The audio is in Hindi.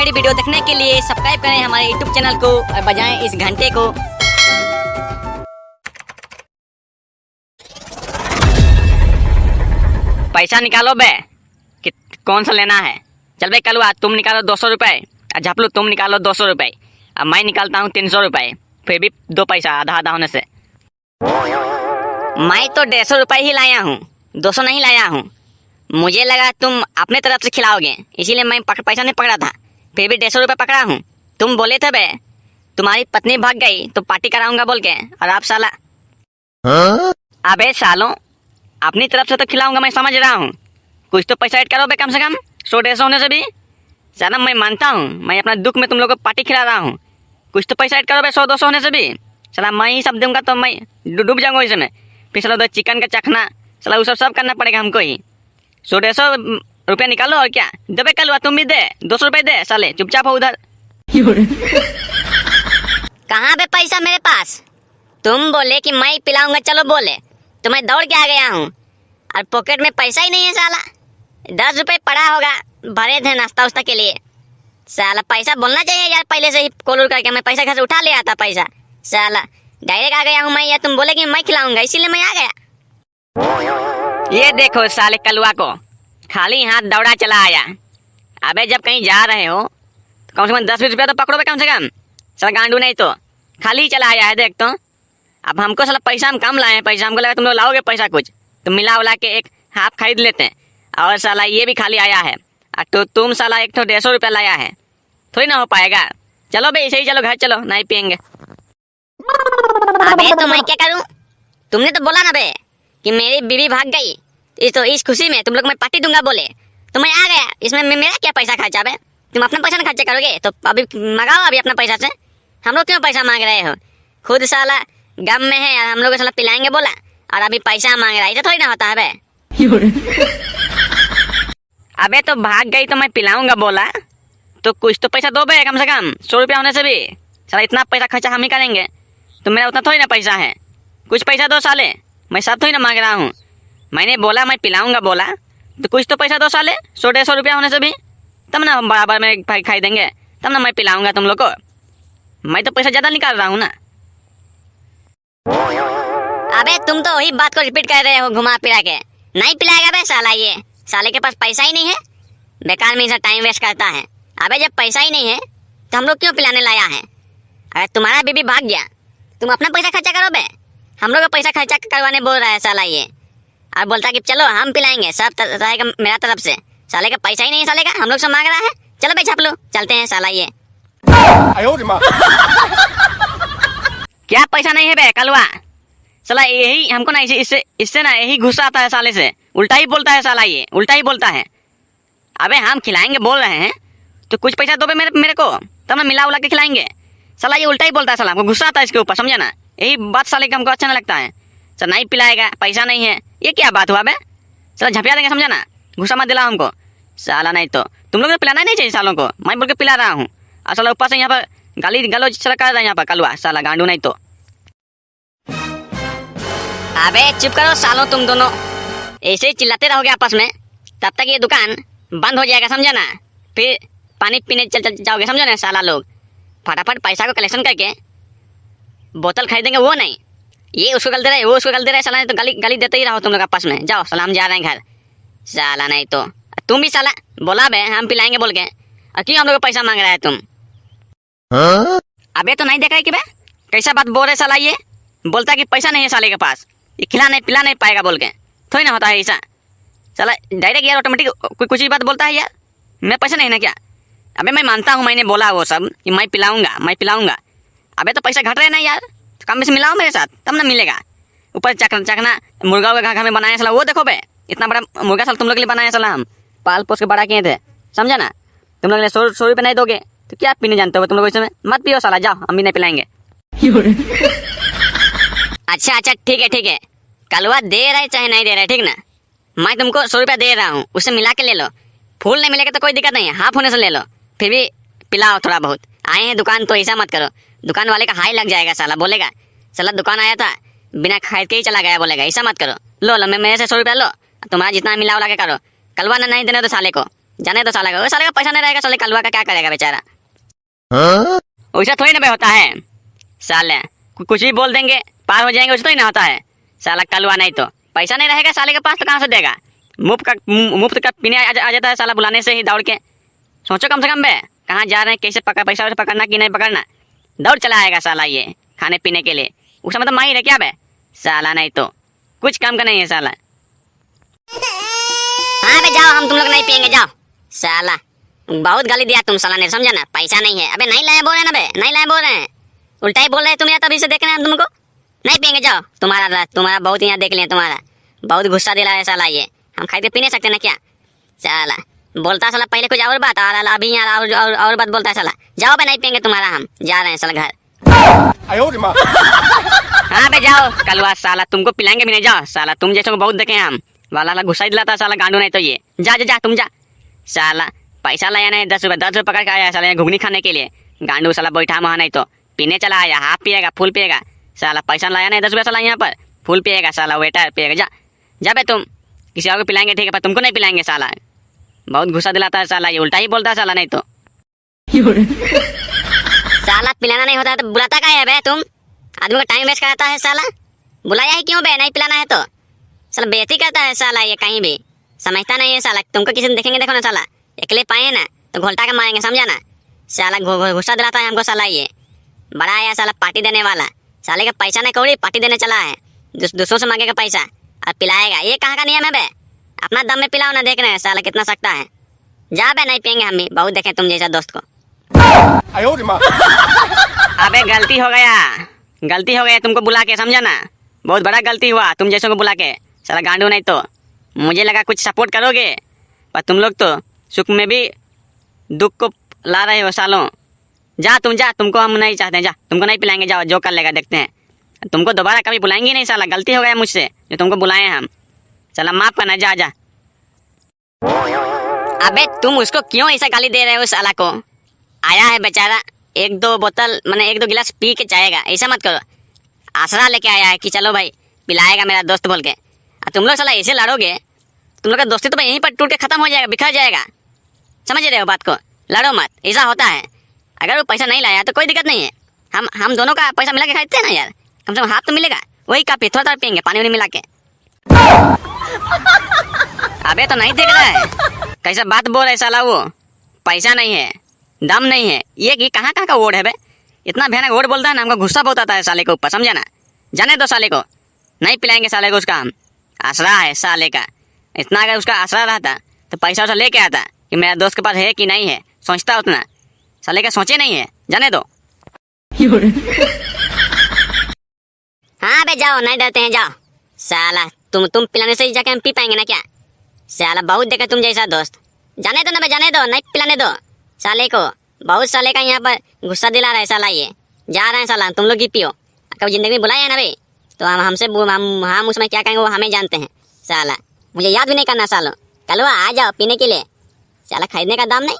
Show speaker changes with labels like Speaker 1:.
Speaker 1: कॉमेडी वीडियो देखने के लिए सब्सक्राइब करें हमारे यूट्यूब चैनल को और बजाएं इस घंटे को। पैसा निकालो बे, कि कौन सा लेना है। चल बे कलुआ, तुम निकालो 200 रुपये, और झपलू तुम निकालो 200 रुपये, अब मैं निकालता हूँ 300 रुपये, फिर भी 2 पैसा आधा आधा होने से। मैं तो 150 रुपये ही लाया हूँ, 200 नहीं लाया हूँ। मुझे लगा तुम अपने तरफ से खिलाओगे, इसीलिए मैं पैसा नहीं पकड़ा था, फिर भी 150 रुपये पकड़ा हूँ। तुम बोले थे बे तुम्हारी पत्नी भाग गई तो पार्टी कराऊंगा बोल के, और आप साला। अबे सालों, अपनी तरफ से तो खिलाऊंगा, मैं समझ रहा हूँ, कुछ तो पैसा ऐड करो बे कम से कम। 100-150 होने से भी साला मैं मानता हूँ, मैं अपना दुख में तुम लोग को पार्टी खिला रहा हूँ, कुछ तो पैसा ऐड करो बे। 100-200 होने से भी साला मैं ही सब दूंगा तो मैं डूब जाऊंगा इसमें। फिर साला उधर चिकन का चखना साला वो सब करना पड़ेगा हमको ही। 100-150 रुपया निकालो और क्या दे बे कलुआ, तुम भी दे 200 रुपये दे साले, चुपचाप हो उधर।
Speaker 2: कहाँ पे पैसा मेरे पास? तुम बोले कि मैं पिलाऊंगा, चलो बोले तो मैं दौड़ के आ गया हूँ, और पॉकेट में पैसा ही नहीं है साला। 10 रुपये पड़ा होगा, भरे थे नाश्ता उस्ता के लिए। साला पैसा बोलना चाहिए यार, पहले से ही कॉल करके मैं पैसा घर से उठा ले आता पैसा। साला डायरेक्ट आ गया हूँ मैं, या तुम बोले कि मैं खिलाऊंगा इसीलिए मैं आ गया।
Speaker 1: ये देखो साले कलुआ को खाली हाथ दौड़ा चला आया। अबे जब कहीं जा रहे हो तो कम से कम 10-20 रुपया तो पकड़ो बे कम से कम, साला गांडू नहीं तो खाली ही चला आया है। देख तो अब हमको साला पैसा हम कम लाए हैं, पैसा हमको लगा तुम लोग लाओगे पैसा कुछ, तो मिला उला के एक हाफ खरीद लेते हैं, और साला ये भी खाली आया है, तो तुम साला एक तो 150 रुपया लाया है, थोड़ी ना हो पाएगा। चलो बे ऐसे ही चलो घर चलो, नहीं पियेंगे।
Speaker 2: अबे तो मैं क्या करूं? तुमने तो बोला ना बे कि मेरी बीवी भाग गई, तो इस खुशी में तुम लोग मैं पार्टी दूंगा बोले तो मैं आ गया। इसमें मेरा क्या पैसा खर्चा बे? तुम अपना पैसा ना खर्चा करोगे तो अभी मंगाओ अभी अपना पैसा से। हम लोग क्यों पैसा मांग रहे हो? खुद साला गम में है और हम लोग साला पिलाएंगे बोला, और अभी पैसा मांग रहा है, तो थोड़ी ना होता है बे।
Speaker 1: अबे तो भाग गई तो मैं पिलाऊंगा बोला, तो कुछ तो पैसा दो बे कम से कम। 100 रुपया होने से भी साला इतना पैसा खर्चा हम ही करेंगे, तो मेरा उतना थोड़ी ना पैसा है। कुछ पैसा दो साले, मैं सब थोड़ी ना मांग रहा हूँ। मैंने बोला मैं पिलाऊंगा बोला, तो कुछ तो पैसा दो साले। 100-150 रुपया होने से भी तब ना हम बराबर में भाई खाई देंगे, तब ना मैं पिलाऊंगा तुम लोग को। मैं तो पैसा ज्यादा निकाल रहा हूँ ना।
Speaker 2: अबे तुम तो वही बात को रिपीट कर रहे हो घुमा फिरा के। नहीं पिलाएगा बे साला, ये साले के पास पैसा ही नहीं है, बेकार में इसे टाइम वेस्ट करता है। अबे जब पैसा ही नहीं है तो हम लोग क्यों पिलाने लाया है? अगर तुम्हारा बीबी भाग गया तुम अपना पैसा खर्चा करो बे, हम लोग का पैसा खर्चा करवाने बोल रहा है साला ये, और बोलता कि चलो हम पिलाएंगे सब रहेगा मेरा तरफ से। साले का पैसा ही नहीं है साले का, हम लोग से मांग रहा है। चलो बे छाप लो, चलते हैं साला ये।
Speaker 1: क्या पैसा नहीं है बे कलुआ? साला यही हमको ना इससे ना यही गुस्सा आता है साले से, उल्टा ही बोलता है साला, ये उल्टा ही बोलता है। अबे हम खिलाएंगे बोल रहे हैं तो कुछ पैसा दो बे मेरे को, तब ना मिला उला के खिलाएंगे। साला ये उल्टा ही बोलता है, साला हमको गुस्सा आता है इसके ऊपर, समझा ना। यही बात साले का हमको अच्छा नहीं लगता है। सर नहीं पिलाएगा, पैसा नहीं है, ये क्या बात हुआ बे? साला झपिया देंगे, समझा ना। गुस्सा मत दिला हमको साला, नहीं तो तुम लोग को पिलाना ही नहीं चाहिए सालों को, मैं बोल के पिला रहा हूँ, और साला ऊपर से यहाँ पर गाली गलौज कर रहा है यहाँ पर कलुआ साला गांडू नहीं तो। अबे चुप करो सालों, तुम दोनों ऐसे ही चिल्लाते रहोगे आपस में, तब तक ये दुकान बंद हो जाएगा, समझा ना। फिर पानी पीने चल जाओगे, समझो ना साला लोग। फटाफट पैसा को कलेक्शन करके बोतल खरीदेंगे, वो नहीं ये उसको गल दे रहे, वो उसको गल दे रहे साला, नहीं तो गाली देते ही रहो तुम लोग आपस में। जाओ साला, हम जा रहे हैं घर साला, नहीं तो तुम भी साला बोला बे हम पिलाएंगे बोल के, और क्यों हम लोग को पैसा मांग रहा है तुम? अबे तो नहीं देखा है कि बे कैसा बात बोल रहे साला, ये बोलता है कि पैसा नहीं है साले के पास, ये खिला नहीं पिला नहीं पाएगा बोल के, थोड़ी ना होता है ऐसा साला। डायरेक्ट यार ऑटोमेटिक कुछ ही बात बोलता है यार, मैं पैसा नहीं ना क्या? अबे मैं मानता हूँ मैंने बोला वो सब कि मैं पिलाऊंगा, अबे तो पैसा घट रहे ना यार, तो कम से मिलाओ मेरे साथ तब ना मिलेगा। ऊपर चखना मुर्गा का घर में बनाया साला, वो देखो बे इतना बड़ा मुर्गा साला तुम लोग के लिए बनाया साला, हम पाल पोस के बड़ा किए थे, समझा ना। तुम लोग 100 रुपये नहीं दोगे तो क्या पीने जानते हो तुम लोग, इसमें मत पियो साला, जाओ हम भी नहीं पिलाएंगे।
Speaker 2: अच्छा ठीक है, कलुआ दे रहे चाहे नहीं दे रहे, ठीक ना। मैं तुमको 100 रुपया दे रहा हूँ, उससे मिला के ले लो। फूल नहीं मिलेगा तो कोई दिक्कत नहीं है, हाफ होने से ले लो, फिर भी पिलाओ थोड़ा बहुत। आए हैं दुकान तो ऐसा मत करो, दुकान वाले का हाई लग जाएगा साला, बोलेगा साला दुकान आया था बिना खरीद के ही चला गया, बोलेगा। ऐसा मत करो, लो मैं मेरे से 100 रुपया लो, तुम्हारा जितना मिला उला के करो। कलवा ना नहीं देना तो साले को,
Speaker 1: जाने तो साला का पैसा नहीं रहेगा, साले कलवा का क्या करेगा बेचारा। वैसा थोड़ी ना बे होता है साले, कुछ भी बोल देंगे पार हो जाएंगे, वैसा थोड़ी ना होता है साला। कलवा नहीं तो पैसा नहीं रहेगा साले के पास तो कहाँ से देगा। मुफ्त का पीने आ जाता है साला बुलाने से ही दौड़ के। सोचो कम से कम बे कहाँ जा रहे हैं, कैसे पैसा वैसा पकड़ना कि नहीं पकड़ना, दौड़ चला आएगा साला ये खाने पीने के लिए। उसका मतलब माहिर है क्या बे साला, नहीं तो कुछ काम का नहीं है साला।
Speaker 2: हाँ बे जाओ, हम तुम लोग नहीं पियेंगे, जाओ। साला बहुत गाली दिया तुम साला ने, समझा ना। पैसा नहीं है, अबे नहीं लाए बोल रहे हैं ना बे, नहीं लाए बोल रहे हैं, उल्टा ही बोल रहे हैं तुम यार, तभी से देख रहे हैं हम तुमको। नहीं पियेंगे, जाओ। तुम्हारा बहुत यहाँ देख लिया, तुम्हारा बहुत गुस्सा दिला है साला ये। हम खाते पी नहीं सकते ना क्या साला। बोलता साला पहले कुछ और बात, और अभी यहाँ और बात बोलता है साला। जाओ बे, नहीं पियेंगे तुम्हारा, हम जा रहे हैं साला घर।
Speaker 1: हाँ बे जाओ कलवा साला, तुमको पिलाएंगे भी नहीं, जाओ साला। तुम जैसे को बहुत देखे हैं हम, वाला गुस्सा ही दिलाता साला गांडू। नहीं तो ये जा तुम जा साला। पैसा लाया नहीं, 10 रुपये पकड़ के आया साला घुगनी खाने के लिए। गांडू साला बैठा वहाँ, नहीं तो पीने चला आया, हाफ पिएगा फुल पिएगा साला। पैसा लाया नहीं 10 रुपये साला, यहाँ पर फुल पिएगा साला, वेटर पिएगा। जा बे तुम, किसी और को पिलाएंगे ठीक है, पर तुमको नहीं पिलाएंगे साला। बहुत गुस्सा दिलाता है साला ये, उल्टा ही बोलता है साला। नहीं तो
Speaker 2: साला पिलाना नहीं होता है तो बुलाता का है बे तुम? आदमी का टाइम वेस्ट कराता है साला। बुलाया ही क्यों बे, नहीं पिलाना है तो साला बेइज्जती करता है साला ये, कहीं भी समझता नहीं है साला। तुमको किसी दिन देखेंगे, देखो ना साला, अकेले पाए ना तो घोलटा के मारेंगे, समझा ना साला। गुस्सा दिलाता है हमको साला ये। बड़ा है साला पार्टी देने वाला, साले का पैसा नहीं कौड़ी, पार्टी देने चला है। दूसरों से मांगेगा पैसा और पिलाएगा, ये कहाँ का नियम है बे? अपना दम में पिलाओ ना, देख रहे हैं साला कितना सकता है। जा बे, नहीं पियेंगे हम भी, बहुत देखे तुम जैसा दोस्त को।
Speaker 1: अबे गलती हो गया तुमको बुला के, समझा ना। बहुत बड़ा गलती हुआ तुम जैसों को बुला के साला गांडू। नहीं तो मुझे लगा कुछ सपोर्ट करोगे, पर तुम लोग तो सुख में भी दुख को ला रहे हो सालों। जा तुमको हम नहीं चाहते, जा तुमको नहीं पिलाएंगे, जाओ जो कर लेगा देखते हैं। तुमको दोबारा कभी बुलाएंगे नहीं साला, गलती हो गया मुझसे जो तुमको बुलाए हैं हम, चला माफ करना। जा
Speaker 2: अबे तुम उसको क्यों ऐसा गाली दे रहे हो साला को? आया है बेचारा, 1-2 बोतल मैंने 1-2 गिलास पी के जाएगा, ऐसा मत करो। आसरा लेके आया है कि चलो भाई पिलाएगा मेरा दोस्त बोल के, तुम लोग साला ऐसे लड़ोगे, तुम लोग का दोस्ती तो भाई यहीं पर टूट के खत्म हो जाएगा, बिखर जाएगा। समझ रहे हो बात को? लड़ो मत, ऐसा होता है। अगर वो पैसा नहीं लाया तो कोई दिक्कत नहीं है, हम दोनों का पैसा मिला के खाते हैं ना यार, कम से कम हाथ तो मिलेगा, वही काफी। थोड़ा पियेंगे पानी वानी मिला के।
Speaker 1: अबे तो नहीं देख रहा है कैसा बात बोल रहा है साला वो। पैसा नहीं है, दम नहीं है, ये कहाँ का वोट है बे? इतना भयानक वोट बोलता है ना, हमको गुस्सा बहुत आता है साले के ऊपर, समझा ना। जाने दो साले को, नहीं पिलाएंगे साले को। उसका हम आसरा है साले का। इतना अगर उसका आसरा रहता तो पैसा वैसा लेके आता कि मेरा दोस्त के पास है कि नहीं है, सोचता उतना। साले का सोचे नहीं है, जाने दो।
Speaker 2: हाँ बे जाओ, नहीं डरते हैं, जाओ साला। तुम पिलाने से ही जाके हम पी पाएंगे ना क्या साला? बहुत देखा तुम जैसा दोस्त। जाने दो ना बे, जाने दो, नहीं पिलाने दो साले को। बहुत साले का यहाँ पर गुस्सा दिला रहा है साला ये। जा रहे हैं साला, तुम लोग ही पियो। कभी जिंदगी में बुलाया है ना भाई तो हम उसमें क्या कहेंगे वो हमें जानते हैं साला। मुझे याद भी नहीं करना सालो। कलवा आ जाओ पीने के लिए साला, खरीदने का दाम नहीं।